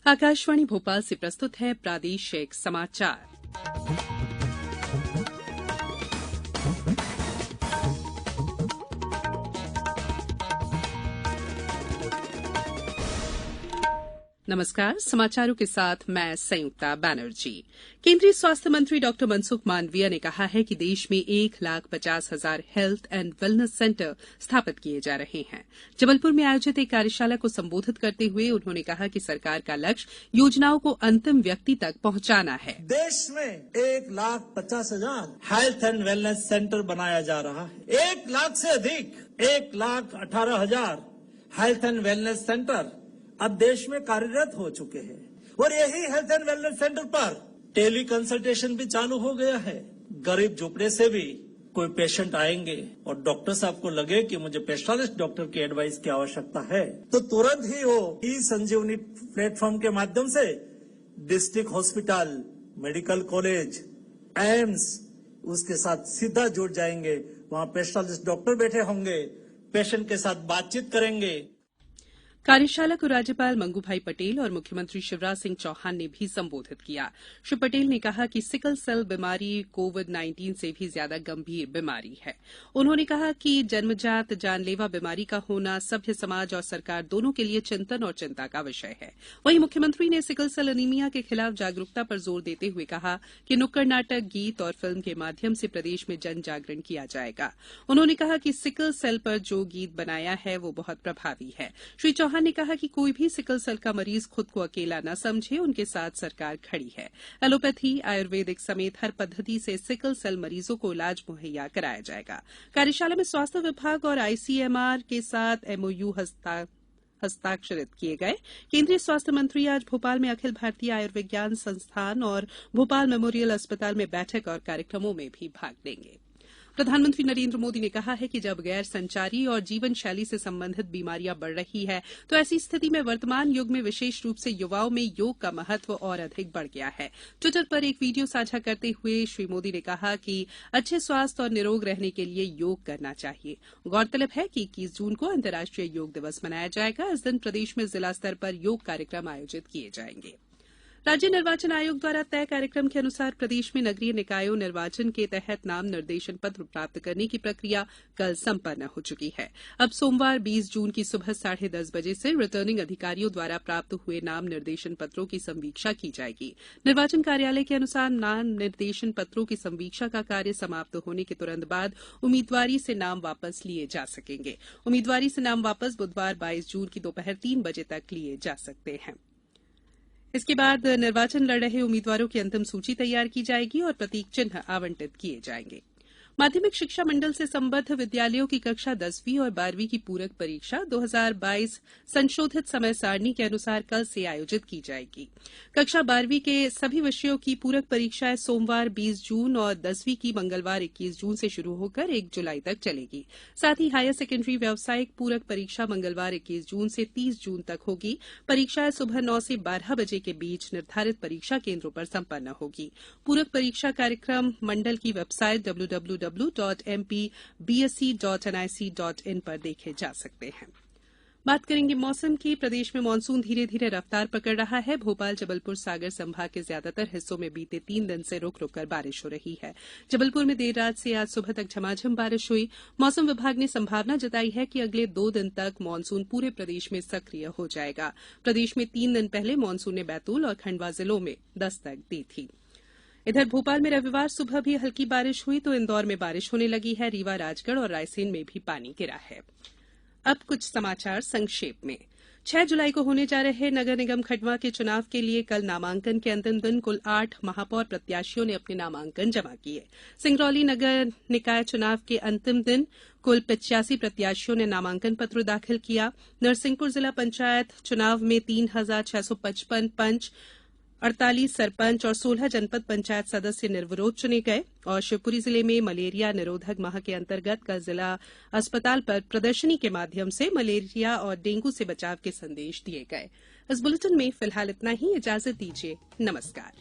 आकाशवाणी भोपाल से प्रस्तुत है प्रादेशिक समाचार। नमस्कार, समाचारों के साथ मैं संयुक्ता बैनर्जी। केंद्रीय स्वास्थ्य मंत्री डॉ मनसुख मांडविया ने कहा है कि देश में 1,50,000 हेल्थ एंड वेलनेस सेंटर स्थापित किए जा रहे हैं। जबलपुर में आयोजित एक कार्यशाला को संबोधित करते हुए उन्होंने कहा कि सरकार का लक्ष्य योजनाओं को अंतिम व्यक्ति तक पहुंचाना है। देश में 1,50,000 हेल्थ एंड वेलनेस सेंटर बनाया जा रहा है। 1 लाख से अधिक 1,18,000 हेल्थ एंड वेलनेस सेंटर अब देश में कार्यरत हो चुके हैं और यही हेल्थ एंड वेलनेस सेंटर पर टेली कंसल्टेशन भी चालू हो गया है। गरीब झोपड़े से भी कोई पेशेंट आएंगे और डॉक्टर साहब को लगे कि मुझे स्पेशलिस्ट डॉक्टर की एडवाइस की आवश्यकता है, तो तुरंत ही वो ई-संजीवनी प्लेटफॉर्म के माध्यम से district hospital, medical college, AIIMS उसके साथ सीधा जुड़ जाएंगे। वहां स्पेशलिस्ट डॉक्टर बैठे होंगे, पेशेंट के साथ बातचीत करेंगे। कार्यशाला को राज्यपाल मंगू भाई पटेल और मुख्यमंत्री शिवराज सिंह चौहान ने भी संबोधित किया। श्री पटेल ने कहा कि सिकल सेल बीमारी कोविड-19 से भी ज्यादा गंभीर बीमारी है। उन्होंने कहा कि जन्मजात जानलेवा बीमारी का होना सभ्य समाज और सरकार दोनों के लिए चिंतन और चिंता का विषय है। वहीं मुख्यमंत्री ने सिकल सेल एनीमिया के खिलाफ जागरूकता पर जोर देते हुए कहा कि नुक्कड़ नाटक, गीत और फिल्म के माध्यम से प्रदेश में जन जागरण किया जाएगा। उन्होंने कहा कि सिकल सेल पर जो गीत बनाया है वो बहुत प्रभावी है। श्री चौहान ने कहा कि कोई भी सिकल सेल का मरीज खुद को अकेला न समझे, उनके साथ सरकार खड़ी है। एलोपैथी, आयुर्वेदिक समेत हर पद्धति से सिकल सेल मरीजों को इलाज मुहैया कराया जाएगा। कार्यशाला में स्वास्थ्य विभाग और आईसीएमआर के साथ एमओयू हस्ताक्षरित किए गए। केंद्रीय स्वास्थ्य मंत्री आज भोपाल में अखिल भारतीय आयुर्विज्ञान संस्थान और भोपाल मेमोरियल अस्पताल में बैठक और कार्यक्रमों में भी भाग लेंगे। प्रधानमंत्री नरेंद्र मोदी ने कहा है कि जब गैर संचारी और जीवन शैली से संबंधित बीमारियां बढ़ रही है तो ऐसी स्थिति में वर्तमान युग में विशेष रूप से युवाओं में योग का महत्व और अधिक बढ़ गया है। ट्विटर पर एक वीडियो साझा करते हुए श्री मोदी ने कहा कि अच्छे स्वास्थ्य और निरोग रहने के लिए योग करना चाहिए। गौरतलब है कि 21 जून को अंतर्राष्ट्रीय योग दिवस मनाया जाएगा। इस दिन प्रदेश में जिला स्तर पर योग कार्यक्रम आयोजित किए जाएंगे। राज्य निर्वाचन आयोग द्वारा तय कार्यक्रम के अनुसार प्रदेश में नगरीय निकायों निर्वाचन के तहत नाम निर्देशन पत्र प्राप्त करने की प्रक्रिया कल संपन्न हो चुकी है। अब सोमवार 20 जून की सुबह 10:30 बजे से रिटर्निंग अधिकारियों द्वारा प्राप्त हुए नाम निर्देशन पत्रों की संवीक्षा की जाएगी। निर्वाचन कार्यालय के अनुसार नाम निर्देशन पत्रों की संवीक्षा का कार्य समाप्त होने के तुरंत बाद उम्मीदवारी से नाम वापस लिए जा सकेंगे। उम्मीदवारी से नाम वापस बुधवार 22 जून की दोपहर 3 बजे तक लिए जा सकते हैं। इसके बाद निर्वाचन लड़ रहे उम्मीदवारों की अंतिम सूची तैयार की जाएगी और प्रतीक चिन्ह आवंटित किए जाएंगे। माध्यमिक शिक्षा मंडल से संबद्ध विद्यालयों की कक्षा 10वीं और 12वीं की पूरक परीक्षा 2022 संशोधित समय सारणी के अनुसार कल से आयोजित की जाएगी। कक्षा 12वीं के सभी विषयों की पूरक परीक्षाएं सोमवार 20 जून और 10वीं की मंगलवार 21 जून से शुरू होकर 1 जुलाई तक चलेगी। साथ ही हायर सेकेंडरी व्यावसायिक पूरक परीक्षा मंगलवार 21 जून से 30 जून तक होगी। परीक्षाएं सुबह 9 से 12 बजे के बीच निर्धारित परीक्षा केंद्रों पर संपन्न होगी। पूरक परीक्षा कार्यक्रम मंडल की वेबसाइट www.mpbsc.nic.in पर देखे जा सकते हैं। बात करेंगे मौसम की। प्रदेश में मानसून धीरे धीरे रफ्तार पकड़ रहा है। भोपाल, जबलपुर, सागर संभाग के ज्यादातर हिस्सों में बीते 3 दिन से रुक रुक कर बारिश हो रही है। जबलपुर में देर रात से आज सुबह तक झमाझम बारिश हुई। मौसम विभाग ने संभावना जताई है कि अगले 2 दिन तक मानसून पूरे प्रदेश में सक्रिय हो जाएगा। प्रदेश में 3 दिन पहले मानसून ने बैतूल और खंडवा जिलों में दस्तक दी थी। इधर भोपाल में रविवार सुबह भी हल्की बारिश हुई तो इंदौर में बारिश होने लगी है। रीवा, राजगढ़ और रायसेन में भी पानी गिरा है। अब कुछ समाचार संक्षेप में। 6 जुलाई को होने जा रहे नगर निगम खंडवा के चुनाव के लिए कल नामांकन के अंतिम दिन कुल 8 महापौर प्रत्याशियों ने अपने नामांकन जमा किए। सिंगरौली नगर निकाय चुनाव के अंतिम दिन कुल 85 प्रत्याशियों ने नामांकन पत्र दाखिल किया। नरसिंहपुर जिला पंचायत चुनाव में 3655 पंच, 48 सरपंच और 16 जनपद पंचायत सदस्य निर्विरोध चुने गए और शिवपुरी जिले में मलेरिया निरोधक माह के अंतर्गत कल जिला अस्पताल पर प्रदर्शनी के माध्यम से मलेरिया और डेंगू से बचाव के संदेश दिए गए। इस बुलेटिन में फिलहाल इतना ही। इजाजत दीजिए। नमस्कार।